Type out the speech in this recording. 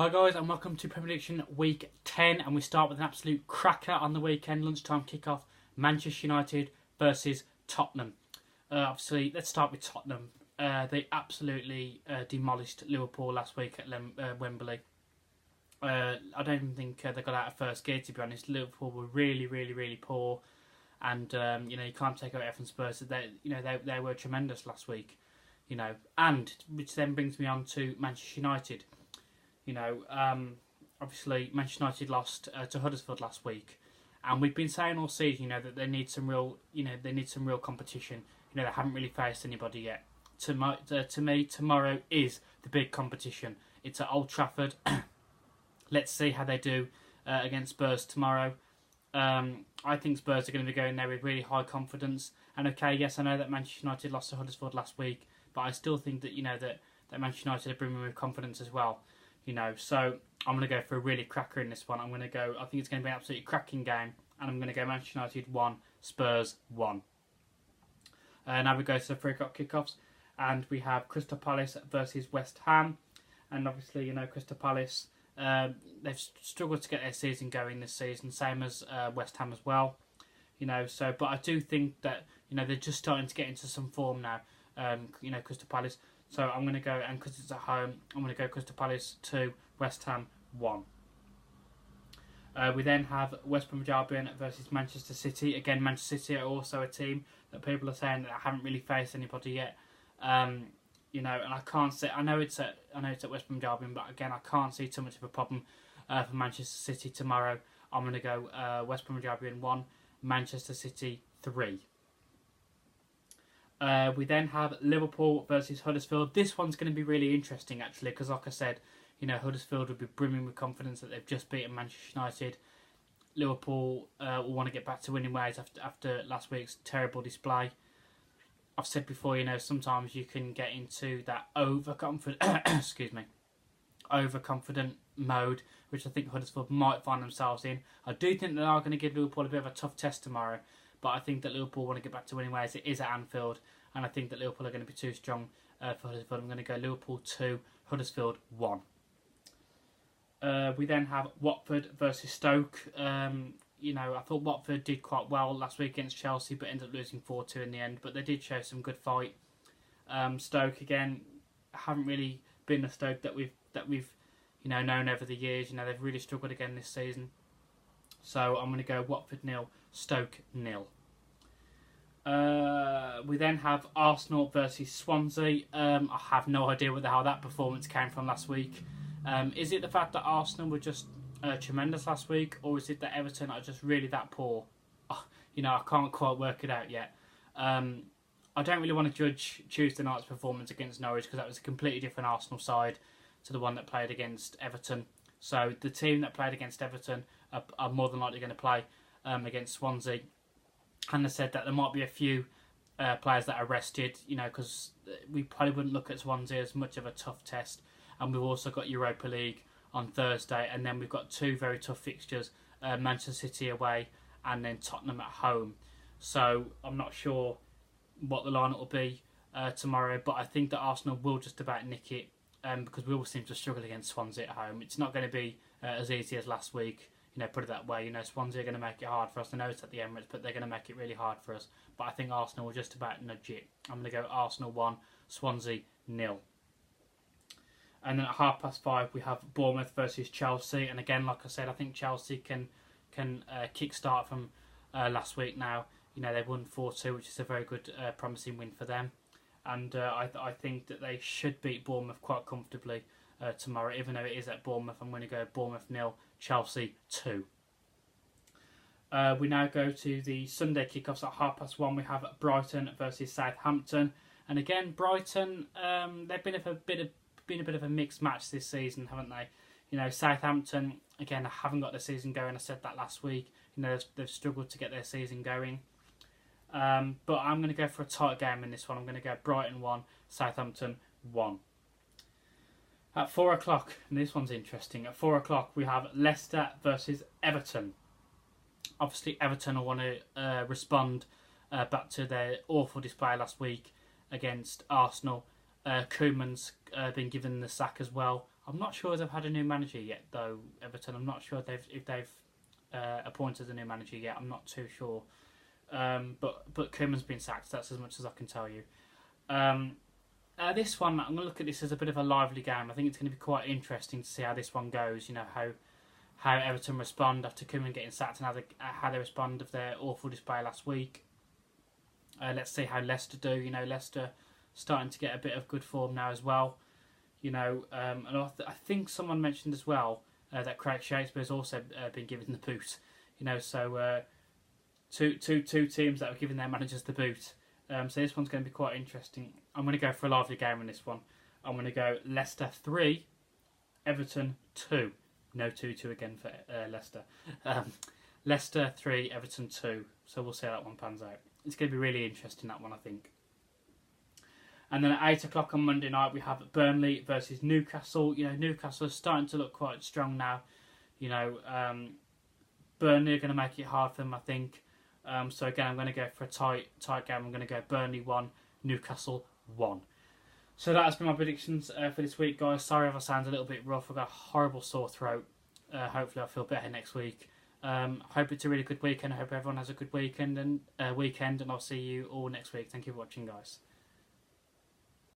Hi guys and welcome to Prediction Week 10, and we start with an absolute cracker on the weekend, lunchtime kickoff, Manchester United versus Tottenham. Obviously, let's start with Tottenham. They absolutely demolished Liverpool last week at Wembley. I don't even think they got out of first gear, to be honest. Liverpool were really poor, and you can't take away from Spurs. They were tremendous last week, and which then brings me on to Manchester United. Obviously Manchester United lost to Huddersfield last week, and we've been saying all season, that they need some real, competition. They haven't really faced anybody yet. To me, tomorrow is the big competition. It's at Old Trafford. Let's see how they do against Spurs tomorrow. I think Spurs are going to be going there with really high confidence. And okay, yes, I know that Manchester United lost to Huddersfield last week, but I still think that that Manchester United are bringing with confidence as well. So I'm going to go for a really cracker in this one. I think it's going to be an absolutely cracking game, and I'm going to go Manchester United 1, Spurs 1. Now we go to the 3 o'clock kickoffs, and we have Crystal Palace versus West Ham. And obviously, Crystal Palace, they've struggled to get their season going this season, same as West Ham as well. But I do think that, they're just starting to get into some form now, Crystal Palace. So I'm going to go, and because it's at home, I'm going to go Crystal Palace 2, West Ham 1. We then have West Bromwich Albion versus Manchester City. Again, Manchester City are also a team that people are saying that haven't really faced anybody yet. And I can't say, I know it's at West Bromwich Albion, but again, I can't see too much of a problem for Manchester City tomorrow. I'm going to go West Bromwich Albion 1, Manchester City 3. We then have Liverpool versus Huddersfield. This one's going to be really interesting, actually, because like I said, Huddersfield would be brimming with confidence that they've just beaten Manchester United. Liverpool will want to get back to winning ways after last week's terrible display. I've said before, sometimes you can get into that overconfident mode, which I think Huddersfield might find themselves in. I do think they are going to give Liverpool a bit of a tough test tomorrow, but I think that Liverpool want to get back to winning ways. It is at Anfield, and I think that Liverpool are going to be too strong for Huddersfield. I'm going to go Liverpool 2, Huddersfield 1. We then have Watford versus Stoke. I thought Watford did quite well last week against Chelsea, but ended up losing 4-2 in the end. But they did show some good fight. Stoke, again, haven't really been the Stoke that we've known over the years. They've really struggled again this season. So I'm going to go Watford 0, Stoke 0. We then have Arsenal versus Swansea. I have no idea how that performance came from last week. Is it the fact that Arsenal were just tremendous last week, or is it that Everton are just really that poor? I can't quite work it out yet. I don't really want to judge Tuesday night's performance against Norwich, because that was a completely different Arsenal side to the one that played against Everton. So the team that played against Everton are more than likely going to play against Swansea. And they said that there might be a few players that are rested, because we probably wouldn't look at Swansea as much of a tough test. And we've also got Europa League on Thursday, and then we've got 2 very tough fixtures, Manchester City away and then Tottenham at home. So I'm not sure what the lineup will be tomorrow, but I think that Arsenal will just about nick it, because we all seem to struggle against Swansea at home. It's not going to be as easy as last week, put it that way. Swansea are going to make it hard for us. I know it's at the Emirates, but they're going to make it really hard for us. But I think Arsenal will just about nudge it. I'm going to go Arsenal 1, Swansea 0. And then at 5:30 we have Bournemouth versus Chelsea. And again, like I said, I think Chelsea can kick-start from last week now. They've won 4-2, which is a very good, promising win for them. And I think that they should beat Bournemouth quite comfortably tomorrow, even though it is at Bournemouth. I'm going to go Bournemouth 0, Chelsea 2. We now go to the Sunday kickoffs at 1:30. We have Brighton versus Southampton. And again, Brighton, they've been a bit of a mixed match this season, haven't they? Southampton, again, haven't got their season going. I said that last week. They've struggled to get their season going. But I'm going to go for a tight game in this one. I'm going to go Brighton 1, Southampton 1. At 4 o'clock, and this one's interesting, at 4 o'clock we have Leicester versus Everton. Obviously, Everton will want to respond back to their awful display last week against Arsenal. Koeman's been given the sack as well. I'm not sure they've had a new manager yet, though. Everton. I'm not sure if they've appointed a new manager yet. I'm not too sure. But Koeman's been sacked. That's as much as I can tell you. This one, I'm going to look at this as a bit of a lively game. I think it's going to be quite interesting to see how this one goes. You know, how Everton respond after Koeman getting sacked, and how they respond of their awful display last week. Let's see how Leicester do. You know, Leicester starting to get a bit of good form now as well. You know, and I think someone mentioned as well that Craig Shakespeare's also been given the boot. You know, so two teams that have given their managers the boot. So this one's going to be quite interesting. I'm going to go for a lively game in this one. I'm going to go Leicester 3, Everton 2. No 2-2 again for Leicester. Leicester 3, Everton 2. So we'll see how that one pans out. It's going to be really interesting, that one, I think. And then at 8 o'clock on Monday night, we have Burnley versus Newcastle. You know, Newcastle is starting to look quite strong now. You know, Burnley are going to make it hard for them, I think. So again, I'm going to go for a tight game. I'm going to go Burnley 1, Newcastle 1. So that has been my predictions for this week, guys. Sorry if I sound a little bit rough. I've got a horrible sore throat. Hopefully I'll feel better next week. Hope it's a really good weekend. I hope everyone has a good weekend, and I'll see you all next week. Thank you for watching, guys.